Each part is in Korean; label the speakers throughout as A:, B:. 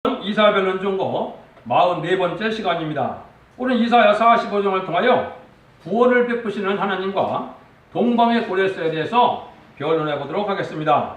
A: 이사야 변론 중고 44번째 시간입니다. 오늘 이사야 45장을 통하여 구원을 베푸시는 하나님과 동방의 고레스에 대해서 변론해 보도록 하겠습니다.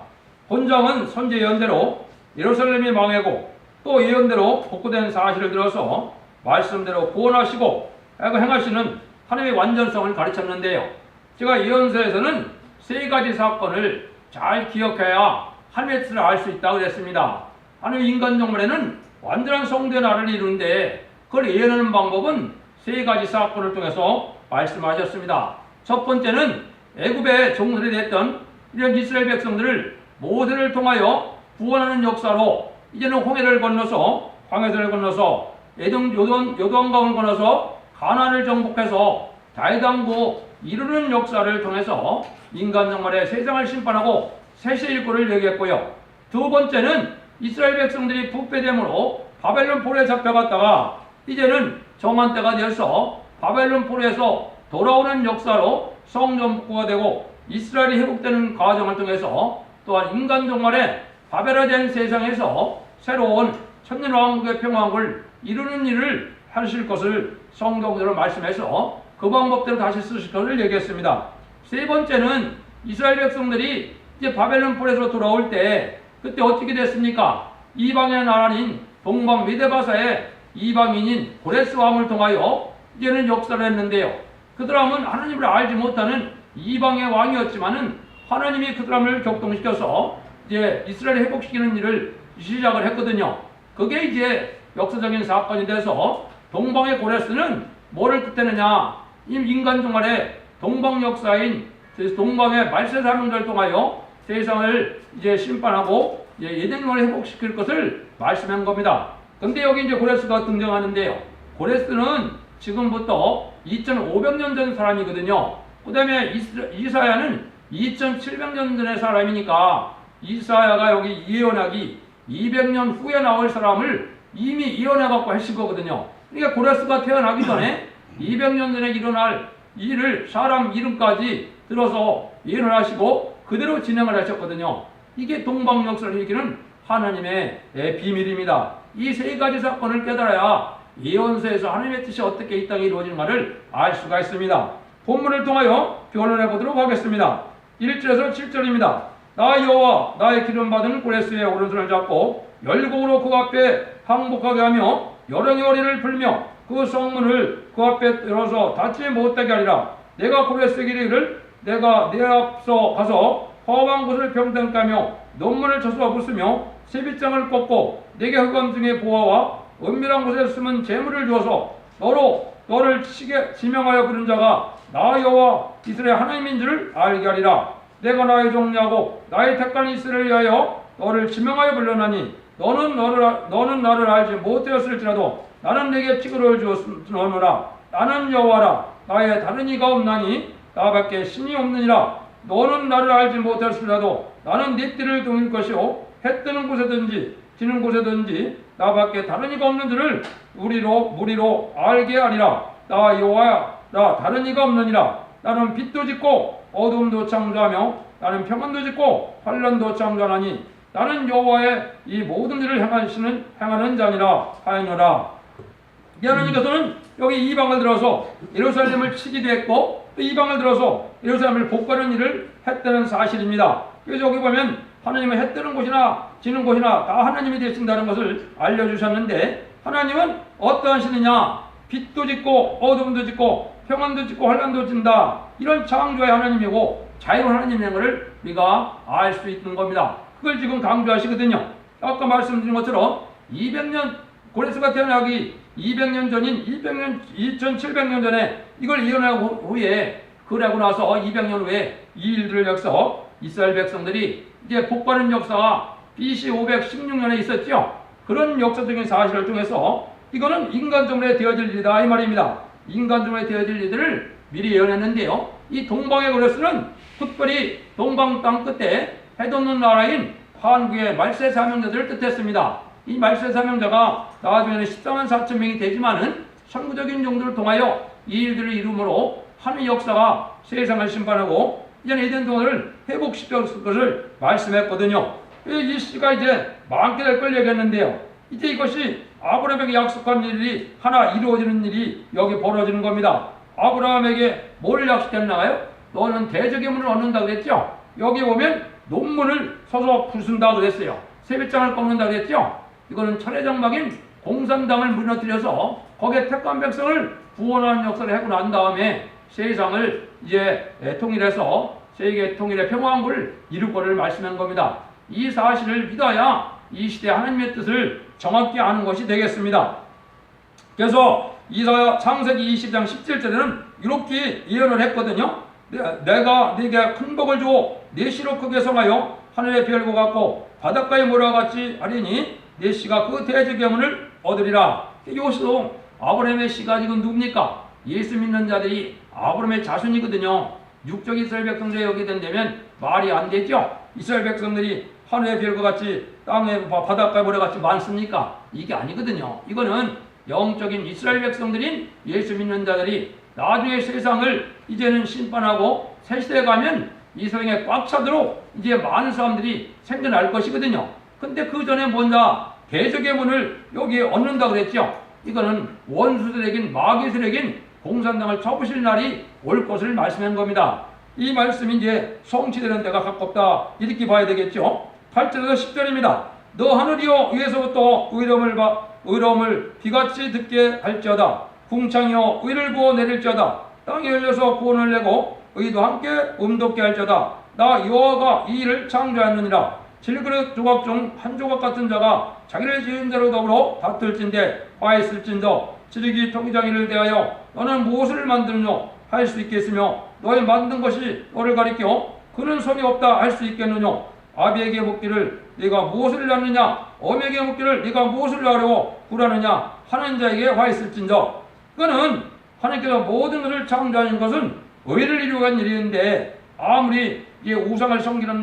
A: 본장은 선제 예언대로 예루살렘이 망하고 또 예언대로 복구된 사실을 들어서 말씀대로 구원하시고 행하시는 하나님의 완전성을 가르쳤는데요. 제가 예언서에서는 세 가지 사건을 잘 기억해야 하나님의 뜻을 알 수 있다고 그랬습니다. 하나님 인간 정말에는 완전한 성도의 나라를 이루는데 그걸 예언하는 방법은 세 가지 사건을 통해서 말씀하셨습니다. 첫 번째는 애굽의 종들이 됐던 이런 이스라엘 백성들을 모세를 통하여 구원하는 역사로 이제는 홍해를 건너서 광야를 건너서 요단강을 건너서 가나안을 정복해서 다윗 왕국 이루는 역사를 통해서 인간 정말의 세상을 심판하고 세세 일꾼을 얘기했고요. 두 번째는 이스라엘 백성들이 부패됨으로 바벨론 포로에 잡혀갔다가 이제는 정한 때가 되어서 바벨론 포로에서 돌아오는 역사로 성전 복구가 되고 이스라엘이 회복되는 과정을 통해서 또한 인간 종말에 바벨화된 세상에서 새로운 천년왕국의 평화를 이루는 일을 하실 것을 성경대로 말씀해서 그 방법대로 다시 쓰실 것을 얘기했습니다. 세 번째는 이스라엘 백성들이 이제 바벨론 포로에서 돌아올 때 그때 어떻게 됐습니까? 이방의 나라인 동방 메데바사의 이방인인 고레스 왕을 통하여 이제는 역사를 했는데요. 그 사람은 하나님을 알지 못하는 이방의 왕이었지만은 하나님이 그 사람을 격동시켜서 이제 이스라엘을 회복시키는 일을 시작을 했거든요. 그게 이제 역사적인 사건이 돼서 동방의 고레스는 뭐를 뜻하느냐? 이 인간 종말의 동방 역사인 동방의 말세 사명자를 통하여 세상을 이제 심판하고 예den을 회복시킬 것을 말씀한 겁니다. 근데 여기 이제 고레스가 등장하는데요. 고레스는 지금부터 2500년 전 사람이거든요. 그 다음에 이사야는 2700년 전의 사람이니까 이사야가 여기 예언하기 200년 후에 나올 사람을 이미 예언해갖고 하신 거거든요. 그러니까 고레스가 태어나기 전에 200년 전에 일어날 일을 사람 이름까지 들어서 예언을 하시고 그대로 진행을 하셨거든요. 이게 동방 역사를 일으키는 하나님의 비밀입니다. 이 세 가지 사건을 깨달아야 예언서에서 하나님의 뜻이 어떻게 이 땅에 이루어지는가를 알 수가 있습니다. 본문을 통하여 변론해 보도록 하겠습니다. 1절에서 7절입니다. 나 여호와 나의 기름 받은 고레스의 오른손을 잡고 열곡으로 그 앞에 항복하게 하며 여령의 어리를 불며 그 성문을 그 앞에 열어서 닫지 못하게 하리라. 내가 고레스에게 이르기를 내가 내 앞서 가서 허황 곳을 평등케 하며 논문을 쳐서 부수며 세빗장을 꺾고 내게 흑암 중에 보아와 은밀한 곳에 숨은 재물을 주어서 너를 치게 지명하여 부른 자가 나 여호와 이스라엘 하나님인 줄을 알게 하리라. 내가 나의 종류하고 나의 택한 이스라엘을 위하여 너를 지명하여 불렀나니 너는 나를 알지 못하였을지라도 나는 내게 찌그러를 주었노라. 나는 여호와라. 나의 다른 이가 없나니 나밖에 신이 없느니라. 너는 나를 알지 못할지라도 나는 네 띠를 동일 것이요 해 뜨는 곳에든지 지는 곳에든지 나밖에 다른 이가 없는 줄을 무리로 알게 하리라. 나 여호와야. 나 다른 이가 없느니라. 나는 빛도 짓고 어둠도 창조하며 나는 평안도 짓고 환난도 창조하나니 나는 여호와의 이 모든 일을 행하는 자니라 하였노라. 하나님께서는 여기 이방을 들어서 예루살렘을 치기도 했고 또 이방을 들어서 예루살렘을 복구하는 일을 했다는 사실입니다. 그래서 여기 보면 하나님은 해 뜨는 곳이나 지는 곳이나 다 하나님이 되신다는 것을 알려주셨는데 하나님은 어떠한 신이냐? 빛도 짓고 어둠도 짓고 평안도 짓고 환난도 짓는다. 이런 창조의 하나님이고 자유로운 하나님인 것을 우리가 알 수 있는 겁니다. 그걸 지금 강조하시거든요. 아까 말씀드린 것처럼 200년 고레스가 태어나기 200년 전인 2700년 전에 이걸 예언하고 후에 그러고 나서 200년 후에 이 일들을 역서 이스라엘 백성들이 이제 복구하는 역사가 BC 516년에 있었죠. 그런 역사적인 사실을 통해서 이거는 인간정부에 되어질 일이다 이 말입니다. 인간정부에 되어질 일들을 미리 예언했는데요. 이 동방의 고레스는 특별히 동방 땅 끝에 해돋는 나라인 한국의 말세 사명자들을 뜻했습니다. 이 말세 사명자가 나중에는 14만 4천 명이 되지만은 선구적인 용도를 통하여 이 일들을 이루므로 하나님의 역사가 세상을 심판하고 이제 에덴 동안을 회복시켰을 것을 말씀했거든요. 이 시가 이제 많게 될 걸 얘기했는데요. 이제 이것이 아브라함에게 약속한 일이 하나 이루어지는 일이 여기 벌어지는 겁니다. 아브라함에게 뭘 약속했나요? 너는 대저기문을 얻는다 그랬죠? 여기 보면 논문을 서서 부순다 그랬어요. 세뱃장을 꺾는다 그랬죠? 이거는 철회장막인 공산당을 무너뜨려서 거기에 택한 백성을 구원하는 역사를 하고 난 다음에 세상을 이제 통일해서 세계 통일의 평화왕국을 이룰 말씀한 겁니다. 이 사실을 믿어야 이 시대 하나님의 뜻을 정확히 아는 것이 되겠습니다. 그래서 이사야 창세기 20장 17절에는 이렇게 예언을 했거든요. 내가 네게 큰 복을 주어 네 씨로 크게 성하여 하늘의 별과 같고 바닷가의 모래와 같이 하리니 네 씨가 그 대저기문을 얻으리라. 이것도 아브라함의 씨가 지금 누굽니까? 예수 믿는 자들이 아브라함의 자손이거든요. 육적 이스라엘 백성들이 여기 된다면 말이 안 되죠. 이스라엘 백성들이 하늘의 별과 같이 땅의 바닷가의 모래 같이 많습니까? 이게 아니거든요. 이거는 영적인 이스라엘 백성들인 예수 믿는 자들이 나중에 세상을 이제는 심판하고 새 시대에 가면 이 세상에 꽉 차도록 이제 많은 사람들이 생겨날 것이거든요. 근데 그 전에 뭔가 대적의 문을 여기에 얻는다 그랬죠. 이거는 원수들에겐 마귀들에겐 공산당을 쳐부실 날이 올 것을 말씀한 겁니다. 이 말씀이 이제 성취되는 데가 가깝다 이렇게 봐야 되겠죠. 8절에서 10절입니다. 너 하늘이여 위에서부터 의로움을 비같이 듣게 할지어다. 궁창이여 의를 부어 내릴지어다. 땅이 열려서 구원을 내고 의도 함께 음돋게 할지어다. 나 여호와가 이 일을 창조하느니라. 질그릇 조각 중 한 조각 같은 자가 자기를 지은 자로 더불어 다툴진대 화했을진더 지르기 통기장이를 대하여 너는 무엇을 만드느냐 할 수 있겠으며 너의 만든 것이 너를 가리켜 그는 성이 없다 할 수 있겠느냐. 아비에게 묻기를 네가 무엇을 낳느냐 어미에게 묻기를 네가 무엇을 낳으려고 구하느냐 하는 자에게 화했을진더. 그는 하나님께서 모든 것을 창조하는 것은 의를 이루기 위한 일인데 아무리 이 우상을 섬기는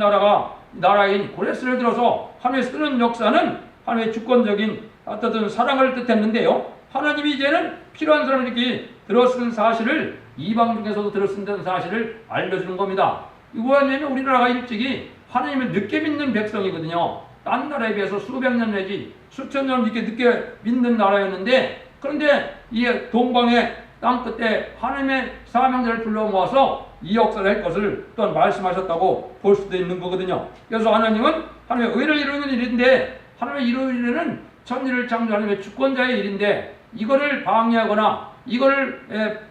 A: 나라인 고레스를 들어서 하나님이 쓰는 역사는 하나님의 주권적인 어떤 사랑을 뜻했는데요. 하나님이 이제는 필요한 사람을 이렇게 들어쓰는 사실을 이방 중에서도 들어쓴다는 사실을 알려주는 겁니다. 왜냐하면 우리나라가 일찍이 하나님을 늦게 믿는 백성이거든요. 딴 나라에 비해서 수백 년 내지 수천 년 이렇게 늦게 믿는 나라였는데 그런데 이 동방의 땅끝에 하나님의 사명자를 불러 모아서 이 역사를 할 것을 또한 말씀하셨다고 볼 수도 있는 거거든요. 그래서 하나님은 하나님의 의를 이루는 일인데 하나님의 이루는 일은 천지를 창조하는 하나님의 주권자의 일인데 이거를 방해하거나 이거를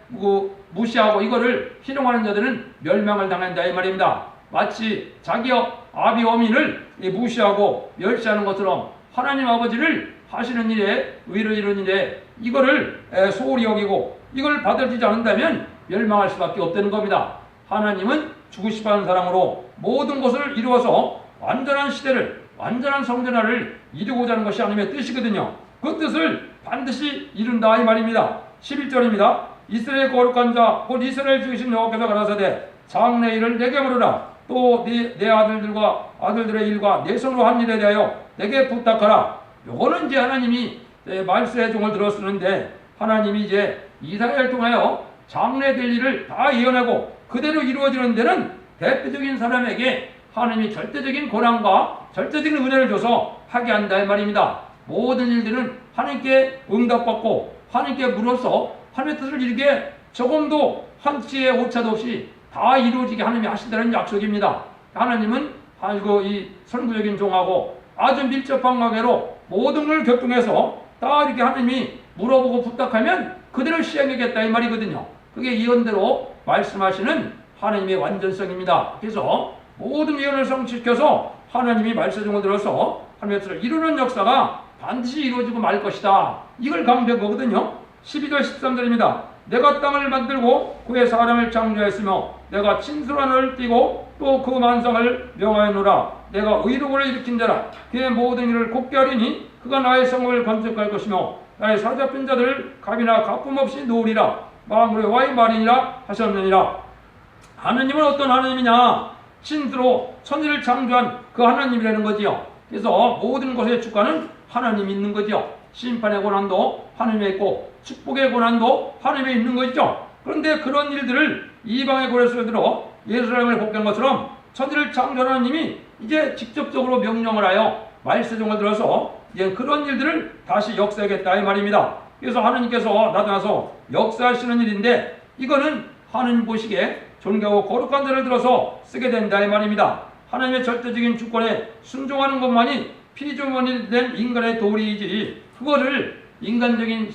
A: 무시하고 이거를 희롱하는 자들은 멸망을 당한다 이 말입니다. 마치 자기 아비 어민을 무시하고 멸시하는 것처럼 하나님 아버지를 하시는 일에 의를 이루는 일에 이거를 소홀히 여기고 이걸 받아들이지 않는다면 멸망할 수밖에 없다는 겁니다. 하나님은 주고 싶어하는 사랑으로 모든 것을 이루어서 완전한 시대를 완전한 성전화를 이루고자 하는 것이 하나님의 뜻이거든요. 그 뜻을 반드시 이룬다 이 말입니다. 11절입니다. 이스라엘 거룩한 자 곧 이스라엘 지으신 여호와께서 가라사대 장래 일을 내게 물으라. 또 내 아들들과 아들들의 일과 내 손으로 한 일에 대하여 내게 부탁하라. 요거는 이제 하나님이 말세의 종을 들었쓰는데 하나님이 이제 이스라엘을 통하여 장래 될 일을 다 예언하고 그대로 이루어지는 데는 대표적인 사람에게 하나님이 절대적인 권한과 절대적인 은혜를 줘서 하게 한다 이 말입니다. 모든 일들은 하나님께 응답받고 하나님께 물어서 하나님의 뜻을 이루게 조금도 한치의 오차도 없이 다 이루어지게 하나님이 하신다는 약속입니다. 하나님은 이 선구적인 종하고 아주 밀접한 관계로 모든 걸 격동해서 다 이렇게 하나님이 물어보고 부탁하면 그대로 시행하겠다 이 말이거든요. 그게 예언대로 말씀하시는 하나님의 완전성입니다. 그래서 모든 예언을 성취시켜서 하나님이 말세종을 들어서 하나님의 뜻을 이루는 역사가 반드시 이루어지고 말 것이다. 이걸 강조한 거거든요. 12절 13절입니다. 내가 땅을 만들고 그의 사람을 창조했으며 내가 친술한을 띠고 또 그 만상을 명하였노라. 내가 의로움을 일으킨 자라. 그의 모든 일을 곱게 하리니 그가 나의 성을 건축할 것이며 나의 사로잡힌 자들을 갑이나 가품 없이 놓으리라. 마음으로 와의 말이니라 하셨느니라. 하나님은 어떤 하나님이냐? 친수로 천지를 창조한 그 하나님이라는 거지요. 그래서 모든 것의 주관은 하나님이 있는 거지요. 심판의 권한도 하나님에 있고 축복의 권한도 하나님에 있는 거죠. 그런데 그런 일들을 이방의 고레스를 들어 예루살렘을 복귀한 것처럼 천지를 창조하는 하나님이 이제 직접적으로 명령을 하여 말세종을 들어서 이제 그런 일들을 다시 역사하겠다 이 말입니다. 그래서 하나님께서 나타나서 역사하시는 일인데 이거는 하나님 보시기에 존귀하고 거룩한 자를 들어서 쓰게 된다 이 말입니다. 하나님의 절대적인 주권에 순종하는 것만이 피조물이 된 인간의 도리이지 그거를 인간적인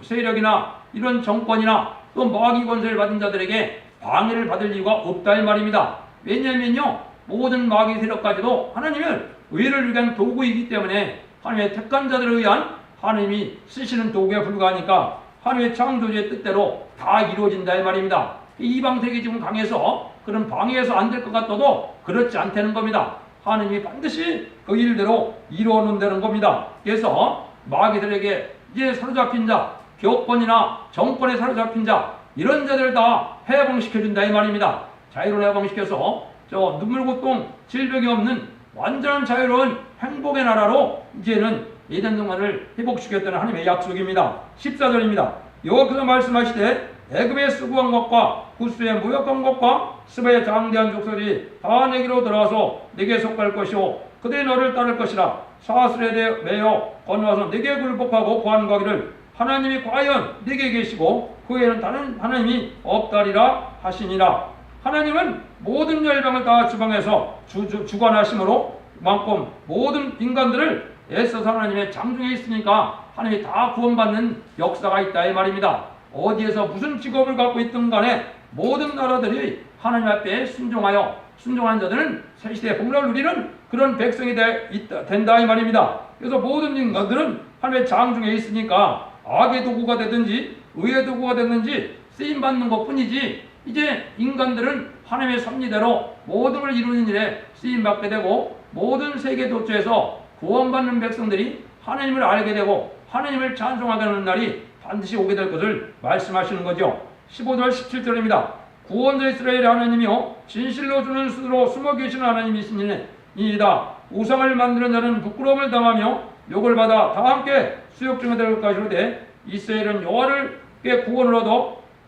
A: 세력이나 이런 정권이나 또 마귀 권세를 받은 자들에게 방해를 받을 이유가 없다 이 말입니다. 왜냐하면요 모든 마귀 세력까지도 하나님은 의를 위한 도구이기 때문에 하나님의 택한 자들을 위한 하나님이 쓰시는 도구에 불과하니까 하나님의 창조주의 뜻대로 다 이루어진다 이 말입니다. 이방 세력이 지금 강해서 그런 방해해서 안 될 것 같아도 그렇지 않다는 겁니다. 하나님이 반드시 그 일대로 이루어 놓는다는 겁니다. 그래서 마귀들에게 이제 사로잡힌 자, 교권이나 정권에 사로잡힌 자 이런 자들을 다 해방시켜준다 이 말입니다. 자유로 해방시켜서 저 눈물 고통 질병이 없는 완전한 자유로운 행복의 나라로 이제는 에덴 동안을 회복시켰다는 하나님의 약속입니다. 14절입니다. 여호와께서 말씀하시되 애굽의 수고한 것과 구스의 무역한 것과 스바의 장대한 족속이 다 내게로 들어와서 내게 속할 것이요 그들이 너를 따를 것이라. 사슬에 매여 건너와서 내게 굴복하고 구하기를 하나님이 과연 내게 계시고 그 외에는 다른 하나님이 없다리라 하시니라. 하나님은 모든 열방을 다 주방해서 주관하심으로 그만큼 모든 인간들을 애써서 하나님의 장중에 있으니까 하나님이 다 구원받는 역사가 있다 이 말입니다. 어디에서 무슨 직업을 갖고 있든 간에 모든 나라들이 하나님 앞에 순종하는 자들은 새시대의 복락을 누리는 그런 백성이 된다 이 말입니다. 그래서 모든 인간들은 하나님의 장중에 있으니까 악의 도구가 되든지 의의 도구가 되든지 쓰임받는 것뿐이지 이제 인간들은 하나님의 섭리대로 모든 걸 이루는 일에 쓰임받게 되고 모든 세계 도처에서 구원받는 백성들이 하나님을 알게 되고 하나님을 찬송하게 하는 날이 반드시 오게 될 것을 말씀하시는 거죠. 15절 17절입니다. 구원자 이스라엘의 하나님이요 진실로 주는 수로 숨어 계시는 하나님이시니이다. 우상을 만드는 자는 부끄러움을 당하며 욕을 받아 다 함께 수욕 중에 될 것이로되 이스라엘은 여호와께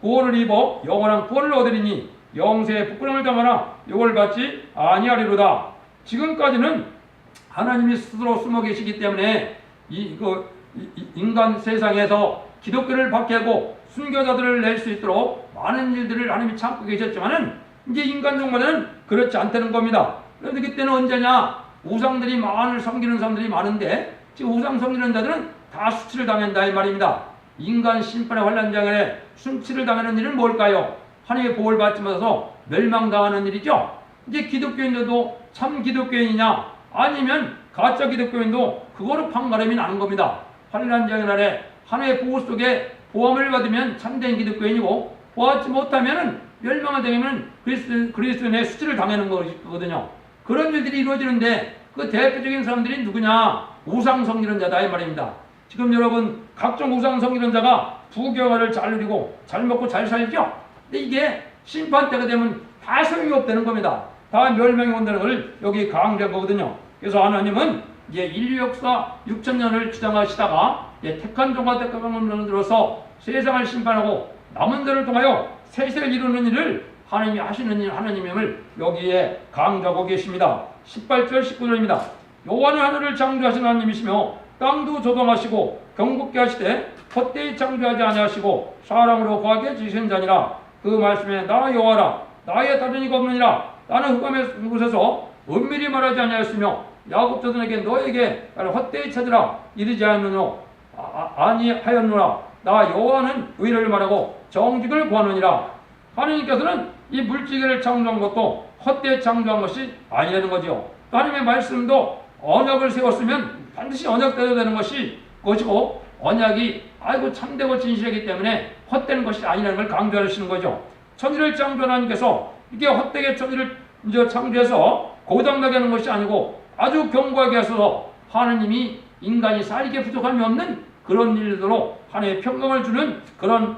A: 구원을 입어 영원한 구원을 얻으리니 영세의 부끄러움을 당하나 욕을 받지 아니하리로다. 지금까지는 하나님이 스스로 숨어 계시기 때문에 인간 세상에서 기독교를 박해하고 순교자들을 낼 수 있도록 많은 일들을 하나님이 참고 계셨지만은 이제 인간 정말은 그렇지 않다는 겁니다. 그런데 그때는 언제냐? 우상들이 많은 섬기는 사람들이 많은데 지금 우상 섬기는 자들은 다 수치를 당한다 이 말입니다. 인간 심판의 환란장에 수치를 당하는 일은 뭘까요? 하나님의 복을 받지 못해서 멸망당하는 일이죠. 이제 기독교인들도 참 기독교인이냐 아니면 가짜 기독교인도 그거로 판가름이 나는 겁니다. 환란장의 날에 하나님의 보호 속에 보험을 받으면 참된 기독교인이고 보았지 못하면 멸망을 당하면 그리스도인의 수치를 당하는 거거든요. 그런 일들이 이루어지는데 그 대표적인 사람들이 누구냐? 우상 섬기는 자다 이 말입니다. 지금 여러분 각종 우상 섬기는 자가 부귀영화를 잘 누리고 잘 먹고 잘 살죠? 근데 이게 심판 때가 되면 다 소용이 없다는 겁니다. 다 멸망이 온다는 걸 여기 강조한 거거든요. 그래서 하나님은 이제 인류 역사 6,000년을 주장하시다가 택한 종과 택한 방법론을 들어서 세상을 심판하고 남은 자를 통하여 세세를 이루는 일을 하나님이 하시는 일 하나님임을 여기에 강조하고 계십니다. 18절 19절입니다. 여호와는 하늘을 창조하신 하나님이시며 땅도 조성하시고 경고케 하시되 헛되이 창조하지 아니하시고 사람으로 거하게 지으신 자니라. 그 말씀에 나 여호와라 나의 다른 이가 없느니라. 나는 흑암의 곳에서 은밀히 말하지 아니하였으며 야곱자들에게 너에게 나를 헛되이 찾으라 이르지 아니하였노라. 나 여호와는 의를 말하고 정직을 구하느니라. 하나님께서는 이 물질계를 창조한 것도 헛되이 창조한 것이 아니라는 거죠. 하나님의 말씀도 언약을 세웠으면 반드시 언약대로 되는 것이고 언약이 참되고 진실이기 때문에 헛되는 것이 아니라는 걸 강조하시는 거죠. 천지를 창조한 하나님께서 이게 헛되게 천지를 창조해서 고장나게 하는 것이 아니고 아주 견고하게 하셔서 하나님이 인간이 살게 부족함이 없는 그런 일들로 하나님의 평강을 주는 그런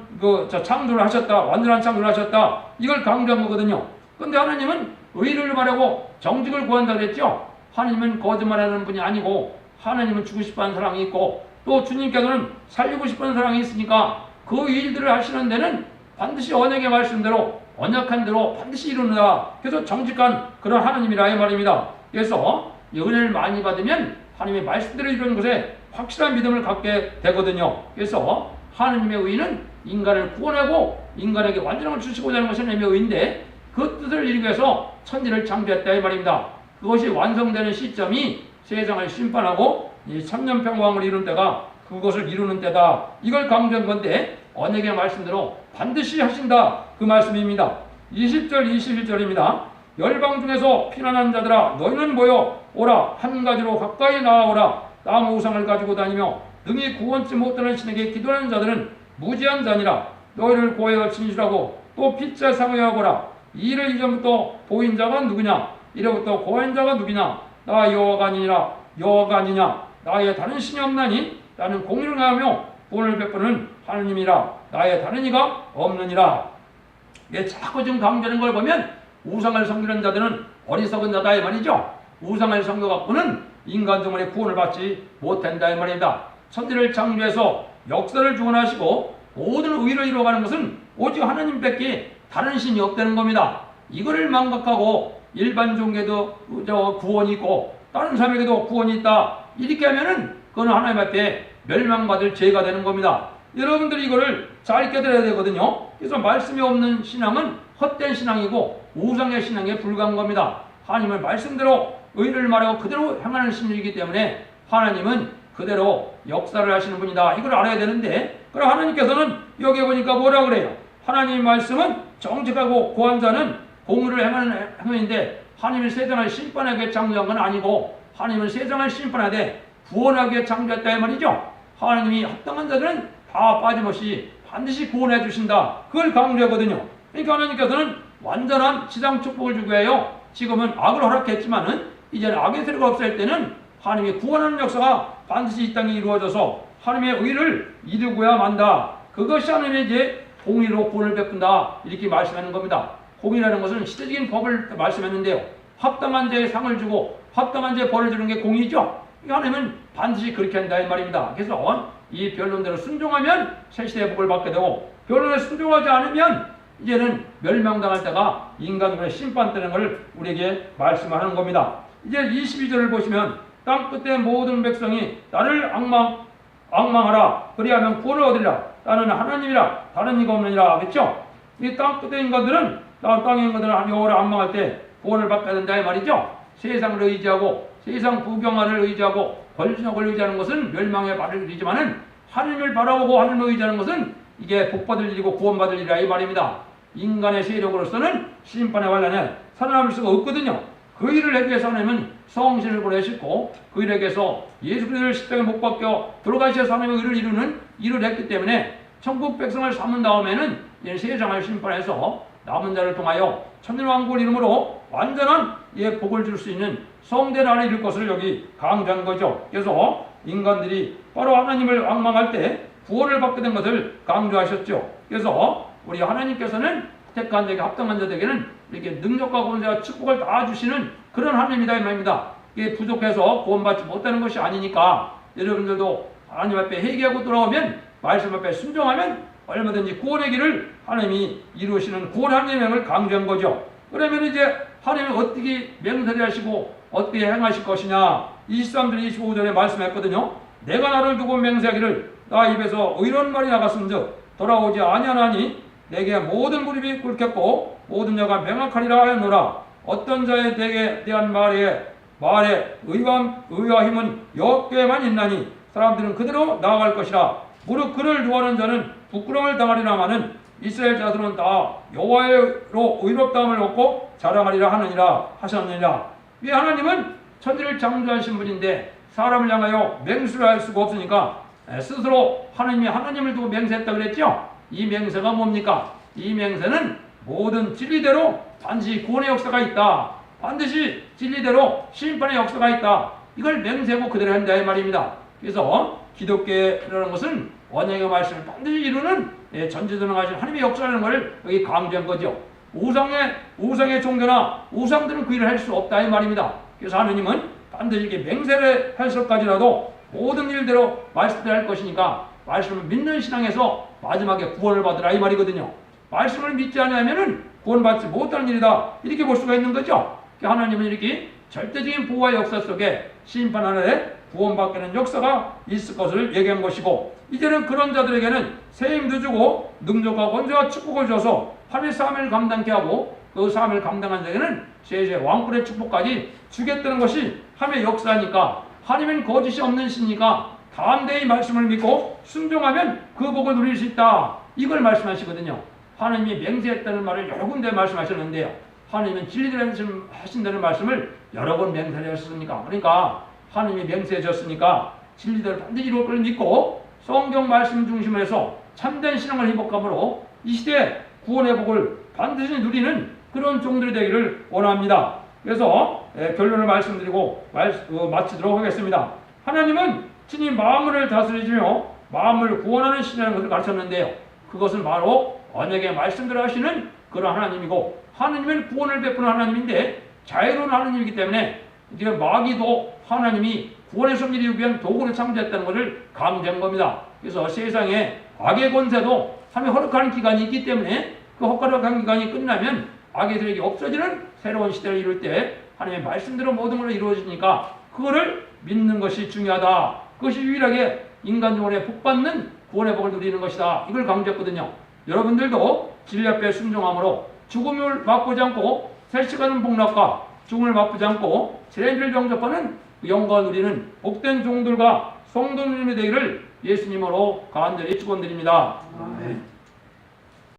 A: 창조를 하셨다. 완전한 창조를 하셨다. 이걸 강조한 거거든요. 그런데 하나님은 의를 말하고 정직을 구한다 그랬죠. 하나님은 거짓말하는 분이 아니고 하나님은 주고 싶어하는 사랑이 있고 또 주님께서는 살리고 싶어하는 사랑이 있으니까 그 일들을 하시는 데는 반드시 언약의 말씀대로 언약한 대로 반드시 이루는다. 그래서 정직한 그런 하나님이라 이 말입니다. 그래서 은혜를 많이 받으면 하나님의 말씀대로 이루는 것에 확실한 믿음을 갖게 되거든요. 그래서 하나님의 의는 인간을 구원하고 인간에게 완전함을 주시고자 하는 것이 하나님의 의인데 그 뜻을 이루기 위해서 천지를 창조했다 이 말입니다. 그것이 완성되는 시점이 세상을 심판하고 이 천년평강을 이루는 때가 그것을 이루는 때다. 이걸 강조한 건데 언약의 말씀대로 반드시 하신다. 그 말씀입니다. 20절 21절입니다. 열방 중에서 피난한 자들아 너희는 모여 오라 한 가지로 가까이 나아오라. 땀 우상을 가지고 다니며 능히 구원치 못하는 신에게 기도하는 자들은 무지한 자니라. 너희를 고해여 진실하고 또 핏자 상회하거라. 이 일을 이전부터 보인 자가 누구냐? 이로부터 고한 자가 누구냐? 나 여호와가 아니니라. 여호와가 아니냐? 나의 다른 신이 없나니? 나는 공의를 하며 구원을 베푸는 하느님이라. 나의 다른 이가 없느니라. 이게 자꾸 지금 강조하는 걸 보면 우상을 섬기는 자들은 어리석은 자다 이 말이죠. 우상을 섬겨갖고는 인간 정원의 구원을 받지 못한다 이 말입니다. 천지를 창조해서 역사를 주관하시고 모든 의를 이루어가는 것은 오직 하나님밖에 다른 신이 없다는 겁니다. 이거를 망각하고 일반 종교도 구원이 있고 다른 사람에게도 구원이 있다 이렇게 하면은 그건 하나님 앞에 멸망받을 죄가 되는 겁니다. 여러분들이 이거를 잘 깨달아야 되거든요. 그래서 말씀이 없는 신앙은 헛된 신앙이고 우상의 신앙에 불과한 겁니다. 하나님은 말씀대로 의를 말하고 그대로 행하는 신이기 때문에 하나님은 그대로 역사를 하시는 분이다. 이걸 알아야 되는데 그럼 하나님께서는 여기 보니까 뭐라 그래요? 하나님의 말씀은 정직하고 고한 자는 공의를 행하는 행위인데 하나님이 세상을 심판하게 창조한 건 아니고 하나님은 세상을 심판하되 구원하게 창조했다 이 말이죠. 하나님이 합당한 자들은 다 빠짐없이 반드시 구원해 주신다. 그걸 강조하거든요. 그러니까 하나님께서는 완전한 지상 축복을 주기 위하여 지금은 악을 허락했지만은 이제는 악의 세력을 없앨 때는 하나님이 구원하는 역사가 반드시 이 땅에 이루어져서 하나님의 의를 이루고야 만다. 그것이 하나님의 이제 공의로 구원을 베푼다. 이렇게 말씀하는 겁니다. 공의라는 것은 시대적인 법을 말씀했는데요. 합당한 자에 상을 주고 합당한 자에 벌을 주는 게 공의죠. 하나님은 반드시 그렇게 한다 이 말입니다. 그래서 이 변론대로 순종하면 새 시대의 복을 받게 되고 변론에 순종하지 않으면 이제는 멸망당할 때가 인간의 심판 때는 걸 우리에게 말씀하는 겁니다. 이제 22절을 보시면 땅 끝의 모든 백성이 나를 악망하라. 그리하면 구원을 얻으리라. 나는 하나님이라 다른 이가 없느니라. 그렇죠? 이 땅 끝의 인간들은 땅의 인간들은 여호와를 악망할 때 구원을 받게 된다 이 말이죠. 세상을 의지하고 세상 부경화를 의지하고 권력을 의지하는 것은 멸망의 발을 일이지만은 하나님을 바라보고 하나님을 의지하는 것은 이게 복받을 일이고 구원받을 일이라 이 말입니다. 인간의 세력으로서는 심판의 환란에 살아남을 수가 없거든요. 그 일을 하기 위해서 하나님은 성신을 보내셨고 그 일에 대해서 예수 그리스도를 십자가에 못 박혀 돌아가셔서 하나님의 의를 이루는 일을 했기 때문에 천국 백성을 삼은 다음에는 이 세상을 심판해서 남은 자를 통하여 천년왕국을 이름으로 완전한 복을 줄 수 있는 성대 나라를 이룰 것을 여기 강조한 거죠. 그래서 인간들이 바로 하나님을 악망할 때 구원을 받게 된 것을 강조하셨죠. 그래서 우리 하나님께서는 택한 자에게 합당한 자에게는 이렇게 능력과 권세와 축복을 다 주시는 그런 하나님이다 이 말입니다. 이게 부족해서 구원받지 못하는 것이 아니니까 여러분들도 하나님 앞에 회개하고 돌아오면 말씀 앞에 순종하면 얼마든지 구원의 길을 하나님이 이루시는 구원하는 명을 강조한 거죠. 그러면 이제 하나님이 어떻게 맹세를 하시고 어떻게 행하실 것이냐 23절 25절에 말씀했거든요. 내가 나를 두고 맹세하기를 나 입에서 의로운 말이 나갔음즉 돌아오지 아니하나니 내게 모든 무릎이 꿇겠고 모든 자가 명확하리라 하였노라. 어떤 자에 대한 말에 의와 힘은 여호와께만 있나니 사람들은 그대로 나아갈 것이라. 무릇 그를 두하는 자는 부끄러움을 당하리라마는 이스라엘 자손은 다 여호와로 의롭다함을 얻고 자랑하리라 하느니라 하셨느니라. 이 하나님은 천지를 창조하신 분인데 사람을 향하여 맹세를 할 수가 없으니까 스스로 하나님이 하나님을 두고 맹세했다 그랬죠. 이 맹세가 뭡니까? 이 맹세는 모든 진리대로 반드시 구원의 역사가 있다. 반드시 진리대로 심판의 역사가 있다. 이걸 맹세하고 그대로 한다 이 말입니다. 그래서 기독교라는 것은 언약의 말씀을 반드시 이루는 전지전능하신 하나님의 역사라는 것을 여기 강조한 거죠. 우상의 종교나 우상들은 그 일을 할 수 없다 이 말입니다. 그래서 하느님은 반드시 이렇게 맹세를 할수까지라도 모든 일대로 말씀을 할 것이니까 말씀을 믿는 신앙에서 마지막에 구원을 받으라 이 말이거든요. 말씀을 믿지 않으면은 구원받지 못하는 일이다 이렇게 볼 수가 있는 거죠. 하나님은 이렇게 절대적인 보호와 역사 속에 심판하늘에 구원받게 역사가 있을 것을 얘기한 것이고, 이제는 그런 자들에게는 새 힘도 주고 능력과 권세와 축복을 줘서 하늘의 삶을 감당케 하고, 그 삶을 감당한 자에게는 세세 왕권의 축복까지 주겠다는 것이 하나님의 역사니까, 하나님은 거짓이 없는 신이니까 담대히 말씀을 믿고 순종하면 그 복을 누릴 수 있다, 이걸 말씀하시거든요. 하나님이 맹세했다는 말을 여러 군데 말씀하셨는데요, 하나님은 진리대로 하신다는 말씀을 여러 번 맹세하셨으니까, 그러니까 하나님이 맹세하셨으니까 진리대로 반드시 이룰 걸 믿고 성경 말씀 중심으로 해서 참된 신앙을 회복함으로 이 시대 구원의 복을 반드시 누리는 그런 종들이 되기를 원합니다. 그래서 결론을 말씀드리고 마치도록 하겠습니다. 하나님은 친히 마음을 다스리시며 마음을 구원하는 신이라는 것을 가르쳤는데요, 그것은 바로 언약의 말씀대로 하시는 그런 하나님이고, 하나님은 구원을 베푸는 하나님인데 자유로운 하나님이기 때문에 이제 마귀도 하나님이 구원의 섭리를 이루기 위한 도구를 창조했다는 것을 강조한 겁니다. 그래서 세상에 악의 권세도 하나님이 허락하는 기간이 있기 때문에 그 허락한 기간이 끝나면 악의들에게 없어지는 새로운 시대를 이룰 때 하나님의 말씀대로 모든 것이 이루어지니까 그거를 믿는 것이 중요하다. 그것이 유일하게 인간 영혼에 복받는 구원의 복을 누리는 것이다, 이걸 강조했거든요. 여러분들도 진리 앞에 순종함으로 죽음을 맛보지 않고 새 시간은 복락과 죽음을 맛보지 않고 세례를 영접하는 영광을 누리는 복된 종들과 성도님이 되기를 예수님으로 간절히 축원드립니다.
B: 아멘.